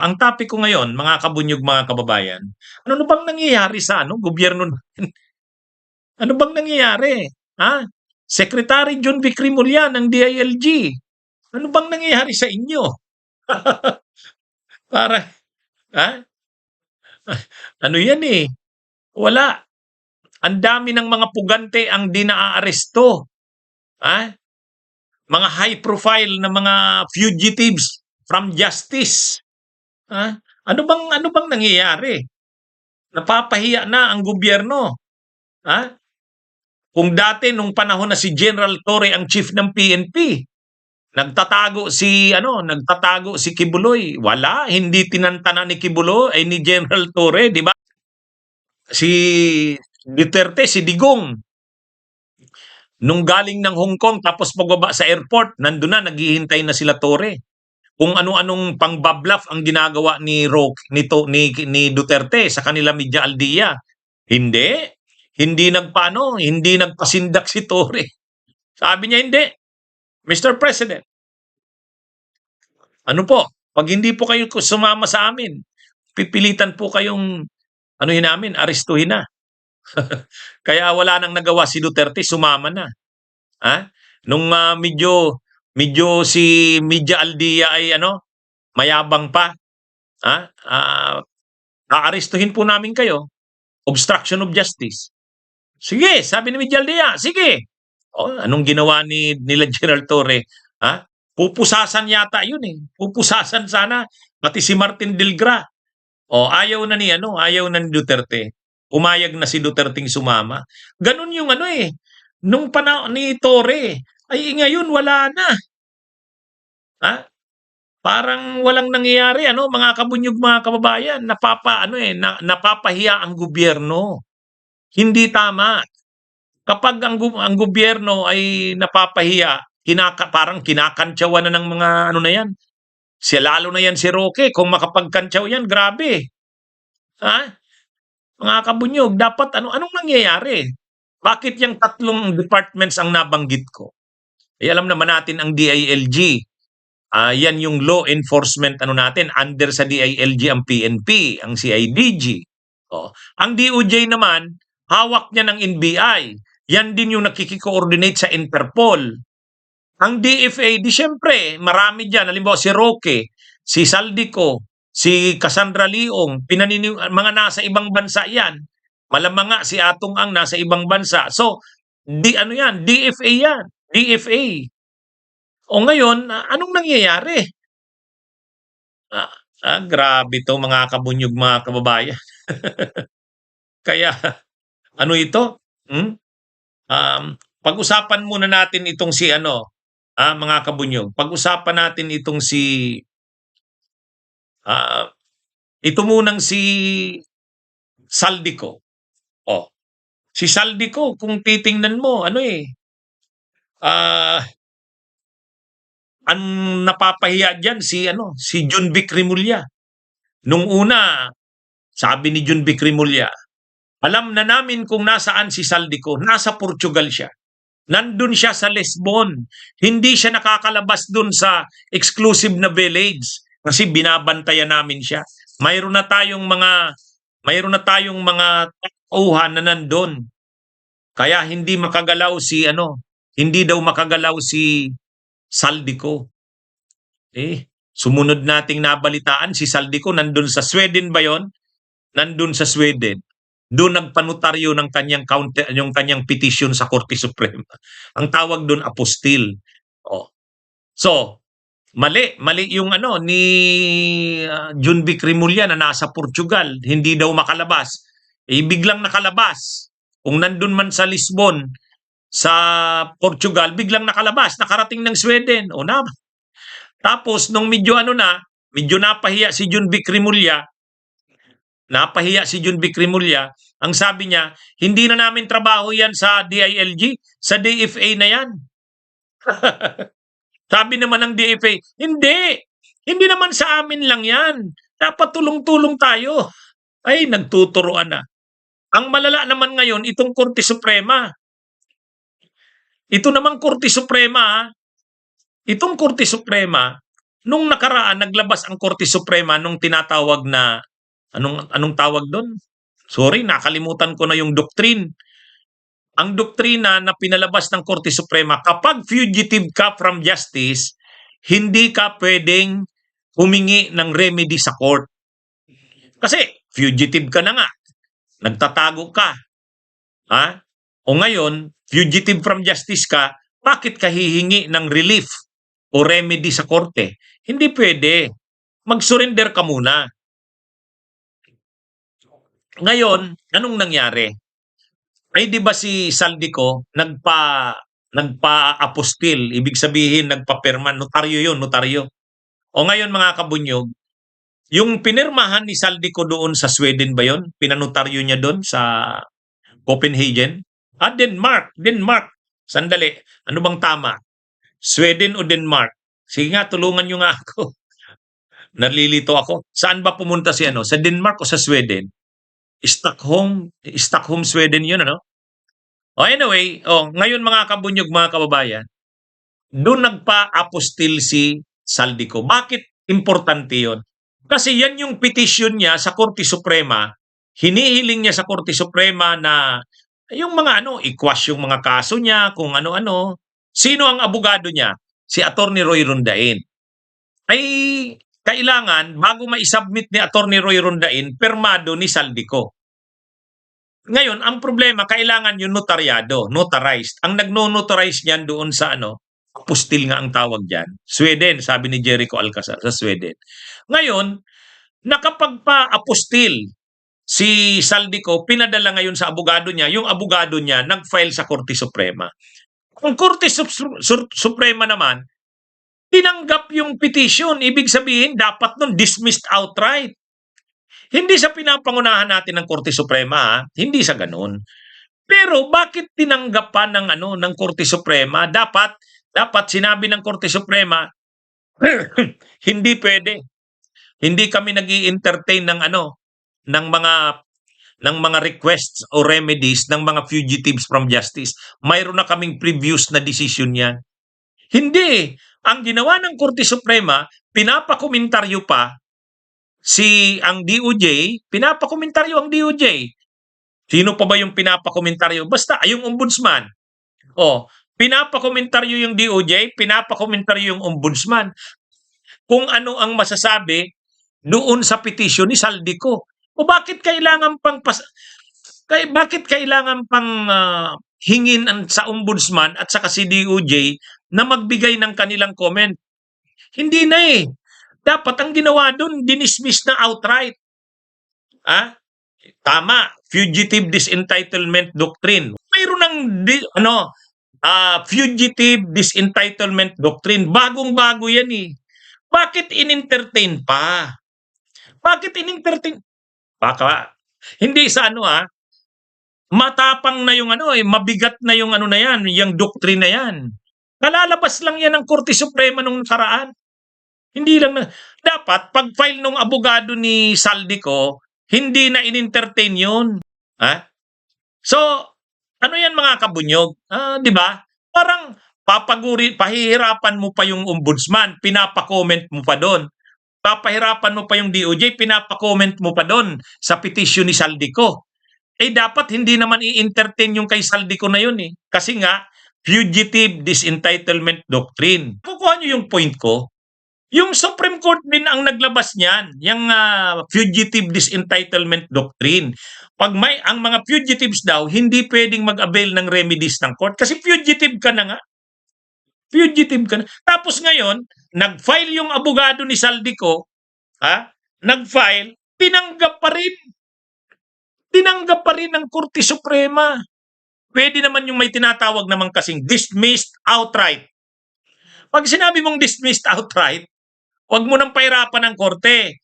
Ang topic ko ngayon, mga kabunyog, mga kababayan, ano na bang nangyayari sa gobyerno natin? Ano bang nangyayari? Ha? Secretary John V. Crimolia ng DILG. Ano bang nangyayari sa inyo? Para, ha? Ano yan eh? Wala. Ang dami ng mga pugante ang dinaaresto. Ha? Mga high profile na mga fugitives from justice. Ha? Ano bang nangyayari? Napapahiya na ang gobyerno. Ha? Kung dati nung panahon na si General Torre ang chief ng PNP, nagtatago si Kibuloy. Wala, hindi tinantana ni Kibuloy ay ni General Torre, di ba? Si Duterte, si Digong, nung galing ng Hong Kong tapos pagbaba sa airport, nandun na, naghihintay na sila Torre. Kung ano-anong pangbablaf ang ginagawa ni Duterte sa kanila media aldia. Hindi. Hindi nagpasindak si Torre. Sabi niya hindi. Mr. President, ano po, pag hindi po kayo sumama sa amin, pipilitan po kayong namin, arestuhin na. Kaya wala nang nagawa si Duterte, sumama na. Ha? Nung medyo si Media Aldia ay mayabang pa, ha? Aarestuhin po namin kayo. Obstruction of justice. Sige, sabi ni Media Aldia, sige. Anong ginawa nila General Torre? Ha? Pupusasan yata yun eh. Pupusasan sana pati si Martin Delgra. Ayaw na ni Duterte. Umayag na si Duterte sumama. Ganun yung nung panahon ni Torre, ay ngayon wala na. Ha? Parang walang nangyayari mga kabunyog, mga kababayan, napapahiya ang gobyerno. Hindi tama. Kapag ang gobyerno ay napapahiya, parang kinakantsawan na ng mga na yan. Lalo na yan si Roque, kung makapagkantsaw yan, grabe. Ha? Mga kabunyog, dapat anong nangyayari? Bakit yung tatlong departments ang nabanggit ko? Alam naman natin ang DILG. Yan yung law enforcement natin, under sa DILG ang PNP, ang CIDG. Ang DOJ naman, hawak niya ng NBI. Yan din yung nakikikoordinate sa Interpol. Ang DFA, di syempre, marami dyan. Halimbawa si Roque, si Saldico, si Cassandra Leong, mga nasa ibang bansa yan. Malamang nga si Atong Ang nasa ibang bansa. So, DFA yan. DFA. Ngayon, anong nangyayari? Grabe to mga kabunyog, mga kababayan. Kaya, ano ito? Pag-usapan muna natin itong si mga kabunyog. Pag-usapan natin itong ito munang si Saldico. Si Saldico, kung titingnan mo, ang napapahiya diyan si John V. Crimolia. Nung una, sabi ni John V. Crimolia, alam na namin kung nasaan si Saldico, nasa Portugal siya. Nandun siya sa Lisbon. Hindi siya nakakalabas dun sa exclusive na village kasi binabantayan namin siya. Mayroon na tayong mga tauhan na nandun. Kaya hindi daw makagalaw si Saldico. Sumunod nating nabalitaan si Saldico nandun sa Sweden ba yon? Nandun sa Sweden. Doon nagpanotaryo ng yung kanyang petition sa Korte Suprema. Ang tawag doon apostil. So, mali yung ni John V. Crimolia na nasa Portugal, hindi daw makalabas. Biglang nakalabas. Kung nandun man sa Lisbon, sa Portugal, biglang nakalabas, nakarating ng Sweden. Tapos nung medyo napahiya si John V. Crimolia, ang sabi niya, hindi na namin trabaho yan sa DILG, sa DFA na yan. Sabi naman ng DFA, hindi naman sa amin lang yan. Dapat tulong-tulong tayo. Ay, nagtuturoan na. Ang malala naman ngayon, itong Korte Suprema. Ito namang Korte Suprema, itong Korte Suprema, Nung nakaraan, naglabas ang Korte Suprema nung tinatawag na, anong tawag doon? Sorry, nakalimutan ko na yung doctrine. Ang doktrina na pinalabas ng Korte Suprema, kapag fugitive ka from justice, hindi ka pwedeng humingi ng remedy sa court. Kasi fugitive ka na nga, nagtatago ka. Ha? O ngayon, fugitive from justice ka, bakit ka hihingi ng relief o remedy sa korte? Hindi pwede. Mag-surrender ka muna. Ngayon, anong nangyari? Ay di ba si Saldico nagpa-apostil, ibig sabihin nagpapirma, notaryo 'yun, notaryo. O ngayon mga kabunyog, yung pinirmahan ni Saldico doon sa Sweden ba 'yon? Pinanotaryo niya doon sa Copenhagen? Denmark, Denmark. Sandali, ano bang tama? Sweden o Denmark? Sige nga, tulungan niyo nga ako. Nalilito ako. Saan ba pumunta si ano? Sa Denmark o sa Sweden? Stockholm, Sweden 'yun ano? Anyway, ngayon mga kabunyog, mga kababayan, doon nagpa-apostil si Saldico. Bakit importante 'yon? Kasi yan yung petition niya sa Korte Suprema. Hinihiling niya sa Korte Suprema na yung mga i-quash yung mga kaso niya, kung ano-ano. Sino ang abogado niya? Si Attorney Roy Rondain. Ay kailangan, bago ma-submit ni Attorney Roy Rondain, permado ni Saldico. Ngayon, ang problema, kailangan yung notaryado, notarized. Ang nagno-notarize niyan doon sa apostil nga ang tawag diyan. Sweden, sabi ni Jericho Alcazar, sa Sweden. Ngayon, nakapagpa-apostil si Saldico, pinadala ngayon sa abogado niya, yung abogado niya nag-file sa Korte Suprema. Ang Korte Suprema naman, tinanggap yung petition. Ibig sabihin, dapat nun dismissed outright. Hindi sa pinapangunahan natin ng Korte Suprema, ha? Hindi sa ganun. Pero bakit tinanggap pa ng Korte Suprema? Dapat sinabi ng Korte Suprema, hindi pwede. Hindi kami nag-i-entertain ng mga requests o remedies ng mga fugitives from justice. Mayroon na kaming previous na decision yan. Hindi. Ang ginawa ng Korte Suprema, pinapakomentaryo pa ang DOJ, pinapakomentaryo ang DOJ. Sino pa ba yung pinapakomentaryo? Basta, yung ombudsman. Pinapakomentaryo yung DOJ, pinapakomentaryo yung ombudsman. Kung ano ang masasabi doon sa petition ni Saldico. O bakit kailangan pang hingin sa ombudsman at saka si DOJ na magbigay ng kanilang comment? Hindi na eh. Dapat ang ginawa doon, dinismiss na outright. Tama, fugitive disentitlement doctrine. Mayroon ng fugitive disentitlement doctrine. Bagong-bago yan eh. Bakit in-entertain pa? Bakit in-entertain? Baka hindi sa matapang na yung mabigat na yung na yan, yung doctrine na yan. Kalalabas lang yan ng Korte Suprema nung nakaraan. Hindi lang dapat pag-file ng abogado ni Saldico, hindi na in-entertain yun. So, ano yan mga kabunyog? Di ba? Parang pahihirapan mo pa yung ombudsman, pinapa-comment mo pa doon. Papahirapan mo pa yung DOJ, pinapa-comment mo pa doon sa petition ni Saldico. Dapat hindi naman i-entertain yung kay Saldico na yun eh. Kasi nga, fugitive disentitlement doctrine. Kukuha nyo yung point ko. Yung Supreme Court din ang naglabas niyan, yung fugitive disentitlement doctrine. Ang mga fugitives daw, hindi pwedeng mag-avail ng remedies ng court kasi fugitive ka na nga. Fugitive ka na. Tapos ngayon, nag-file yung abogado ni Saldico, nag-file, tinanggap pa rin. Tinanggap pa rin ng Korte Suprema. Pwede naman yung may tinatawag naman kasing dismissed outright. Pag sinabi mong dismissed outright, huwag mo nang pahirapan ng korte.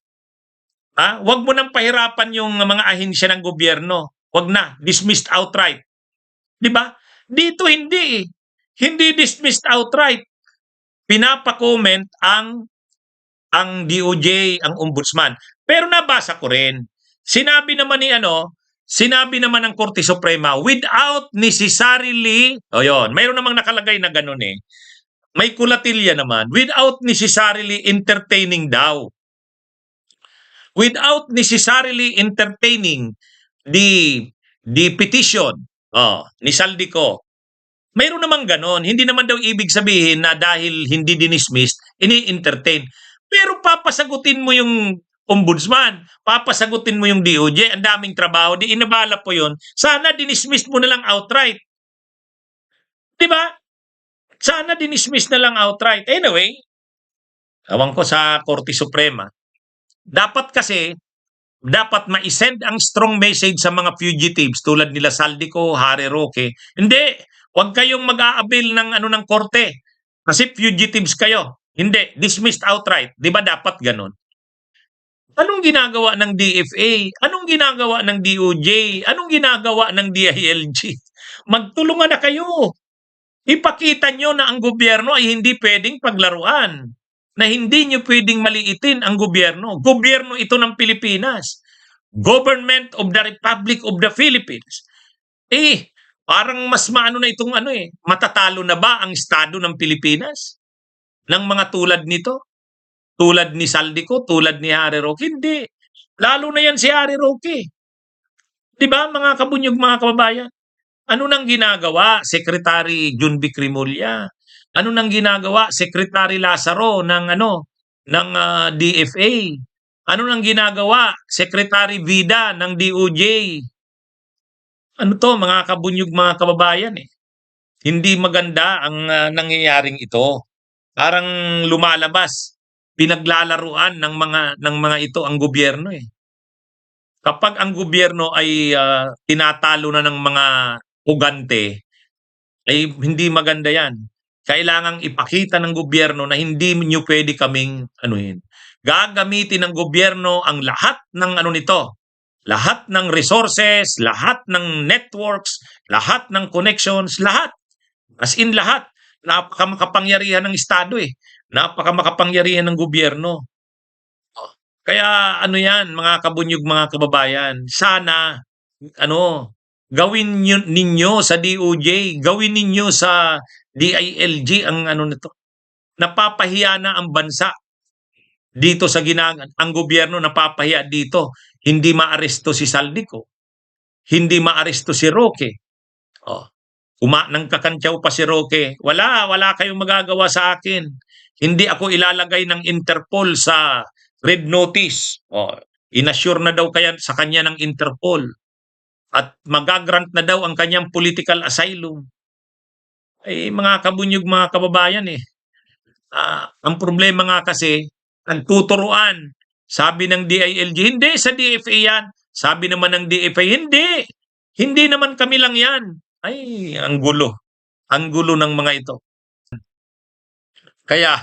Huwag mo nang pahirapan yung mga ahensya ng gobyerno. Huwag na, dismissed outright. 'Di ba? Dito hindi. Hindi dismissed outright. Pinapa-comment ang DOJ, ang ombudsman. Pero nabasa ko rin. Sinabi naman ng Korte Suprema without necessarily, yun, mayroon namang nakalagay na ganun eh. may kulatilya naman without necessarily entertaining daw. Without necessarily entertaining the petition ni Saldico. Mayroon namang ganon. Hindi naman daw ibig sabihin na dahil hindi dinismissed, ini-entertain. Pero papasagutin mo yung ombudsman, papasagutin mo yung DOJ, ang daming trabaho, di inabala po yun. Sana dinismiss mo na lang outright. Diba? Sana dinismiss na lang outright. Anyway, awan ko sa Korte Suprema. Dapat kasi, dapat ma-send ang strong message sa mga fugitives tulad nila Saldico, Harry Roque. Hindi, huwag kayong mag-aabil ng korte kasi fugitives kayo. Hindi, dismissed outright. Di ba dapat ganun? Anong ginagawa ng DFA? Anong ginagawa ng DOJ? Anong ginagawa ng DILG? Magtulungan na kayo. Ipakita nyo na ang gobyerno ay hindi pwedeng paglaruan. Na hindi nyo pwedeng maliitin ang gobyerno. Gobyerno ito ng Pilipinas. Government of the Republic of the Philippines. Parang mas maano na itong matatalo na ba ang Estado ng Pilipinas? Ng mga tulad nito? Tulad ni Saldico, tulad ni Harry Roque? Hindi. Lalo na yan si Harry Roque. Diba mga kabunyog, mga kababayan? Ano nang ginagawa? Secretary Junvic Rimulya. Ano nang ginagawa? Secretary Lazaro ng DFA. Ano nang ginagawa? Secretary Vida ng DOJ. Ano to mga kabunyog, mga kababayan Hindi maganda ang nangyayaring ito. Parang lumalabas, pinaglalaruan ng mga ito ang gobyerno Kapag ang gobyerno ay tinatalo na ng mga hugante, ay hindi maganda yan. Kailangang ipakita ng gobyerno na hindi nyo pwede kaming anuhin. Gagamitin ng gobyerno ang lahat ng nito. Lahat ng resources, lahat ng networks, lahat ng connections, lahat. As in lahat. Napakamakapangyarihan ng Estado Napakamakapangyarihan ng gobyerno. Kaya yan, mga kabunyog, mga kababayan, sana gawin ninyo sa DOJ, gawin ninyo sa DILG ang nito. Napapahiya na ang bansa dito sa ang gobyerno napapahiya dito. Hindi maaresto si Saldico. Hindi maaresto si Roque. Nang kakantyaw pa si Roque, wala kayong magagawa sa akin. Hindi ako ilalagay ng Interpol sa red notice. Inassure na daw kaya sa kanya ng Interpol. At magagrant na daw ang kanyang political asylum. Mga kabunyog, mga kababayan ang problema nga kasi, nagtuturuan. Sabi ng DILG, hindi sa DFA yan. Sabi naman ng DFA, hindi. Hindi naman kami lang yan. Ang gulo. Ang gulo ng mga ito. Kaya,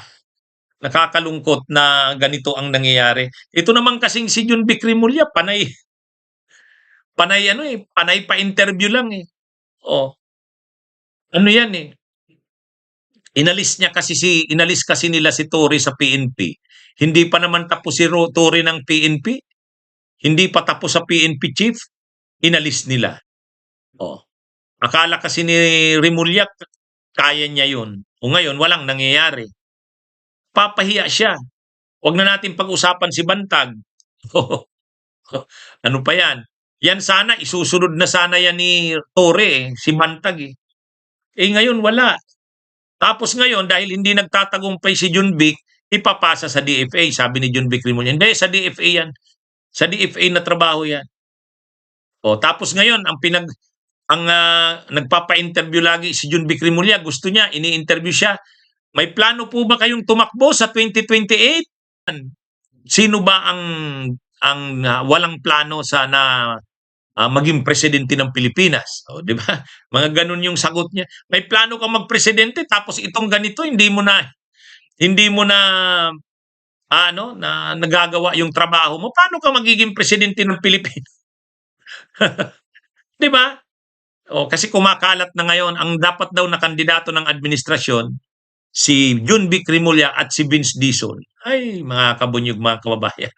nakakalungkot na ganito ang nangyayari. Ito naman kasing si Junvic Rimulya, panay pa interview lang Ano yan Inalis kasi nila si Torre sa PNP. Hindi pa naman tapos si Torre ng PNP. Hindi pa tapos sa PNP chief. Inalis nila. Akala kasi ni Rimulya kaya niya yun. O ngayon, walang nangyayari. Papahiya siya. Huwag na natin pag-usapan si Bantag. Ano pa yan? Yan sana, isusunod na sana yan ni Torre si Bantag ngayon wala. Tapos ngayon, dahil hindi nagtatagumpay si Junvic, ipapasa sa DFA, sabi ni Junvic Rimulya. Hindi, sa DFA yan. Sa DFA na trabaho yan. Tapos ngayon, ang nagpapa-interview lagi si Junvic Rimulya, gusto niya, ini-interview siya. May plano po ba kayong tumakbo sa 2028? Sino ba ang walang plano sana maging presidente ng Pilipinas? Di ba? Mga ganun yung sagot niya. May plano ka magpresidente tapos itong ganito hindi mo na na nagagawa yung trabaho mo. Paano ka magiging presidente ng Pilipinas? Di ba? Kasi kumakalat na ngayon ang dapat daw na kandidato ng administrasyon si Junvic Rimulya at si Vince Dizon. Mga kabunyog, mga kababayan.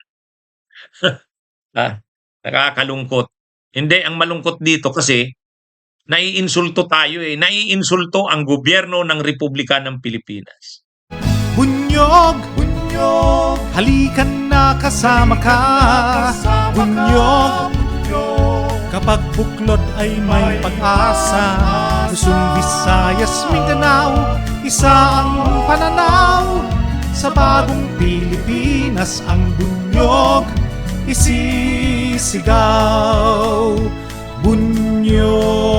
Nakakalungkot. Hindi, ang malungkot dito kasi naiinsulto tayo eh. Naiinsulto ang gobyerno ng Republika ng Pilipinas. Bunyog, bunyog, halikan na kasama ka. Bunyog, kapag buklod ay may pag-asa. Luzon, Visayas, Mindanao, isa ang pananaw. Sa bagong Pilipinas ang bunyog isisigaw. Bunyog.